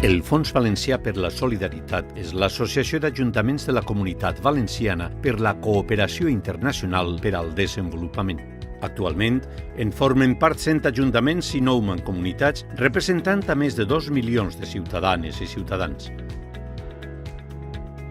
El Fons Valencià per la Solidaritat és l'associació d'ajuntaments de la Comunitat Valenciana per la cooperació internacional per al desenvolupament. Actualment, en formen part 100 ajuntaments i 9 mancomunitats, representant a més de 2 milions de ciutadanes i ciutadans.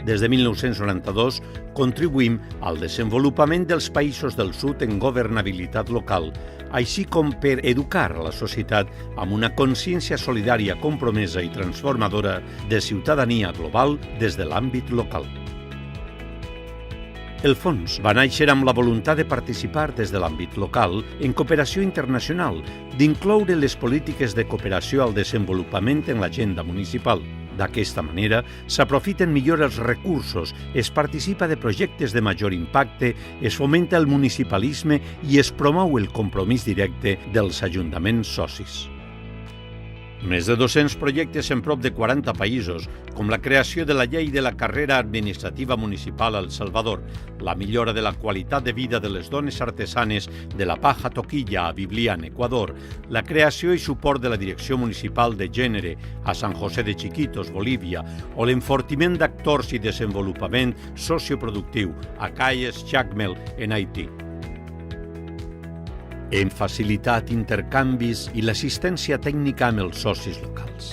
Des de 1992, contribuïm al desenvolupament dels països del sud en governabilitat local, així com per educar la societat amb una consciència solidària compromesa i transformadora de ciutadania global des de l'àmbit local. El fons va néixer amb la voluntat de participar des de l'àmbit local en cooperació internacional, d'incloure les polítiques de cooperació al desenvolupament en l'agenda municipal. D'aquesta manera, s'aprofiten millor els recursos, es participa de projectes de major impacte, es fomenta el municipalisme i es promou el compromís directe dels ajuntaments socis. Més de 200 projectes en prop de 40 països, com la creació de la llei de la carrera administrativa municipal a El Salvador, la millora de la qualitat de vida de les dones artesanes de la paja toquilla a Biblián, Equador, la creació i suport de la Direcció Municipal de Gènere a San José de Chiquitos, Bolívia, o l'enfortiment d'actors i desenvolupament socioproductiu a Calles Chacmel, en Haití. Hem facilitat intercanvis i l'assistència tècnica amb els socis locals.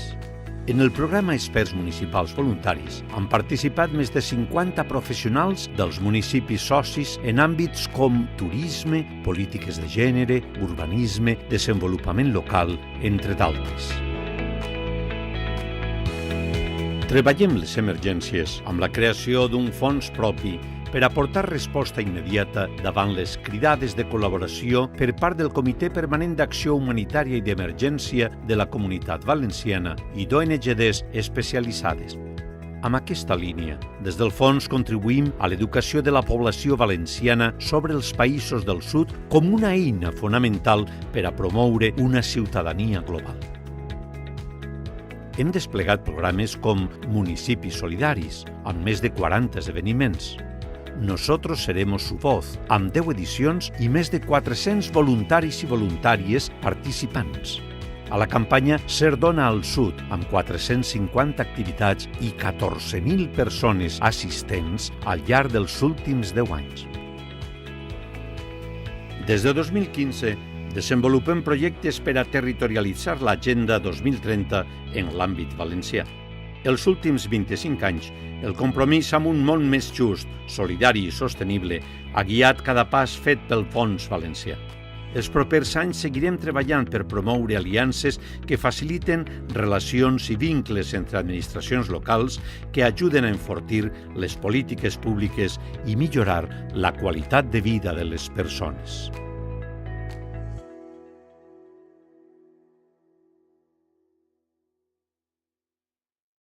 En el programa Experts Municipals Voluntaris han participat més de 50 professionals dels municipis socis en àmbits com turisme, polítiques de gènere, urbanisme, desenvolupament local, entre d'altres. Treballem les emergències amb la creació d'un fons propi per aportar resposta immediata davant les cridades de col·laboració per part del Comitè Permanent d'Acció Humanitària i d'Emergència de la Comunitat Valenciana i d'ONGs especialitzades. Amb aquesta línia, des del fons contribuïm a l'educació de la població valenciana sobre els països del sud com una eina fonamental per a promoure una ciutadania global. Hem desplegat programes com Municipis Solidaris, amb més de 40 esdeveniments. Nosotros seremos su voz, amb 10 edicions i més de 400 voluntaris i voluntàries participants. A la campanya Ser Dona al Sud, amb 450 activitats i 14.000 persones assistents al llarg dels últims 10 anys. Des de 2015, desenvolupem projectes per a territorialitzar l'Agenda 2030 en l'àmbit valencià. Els últims 25 anys, el compromís amb un món més just, solidari i sostenible ha guiat cada pas fet pel Fons Valencià. Els propers anys seguirem treballant per promoure aliances que faciliten relacions i vincles entre administracions locals que ajuden a enfortir les polítiques públiques i millorar la qualitat de vida de les persones.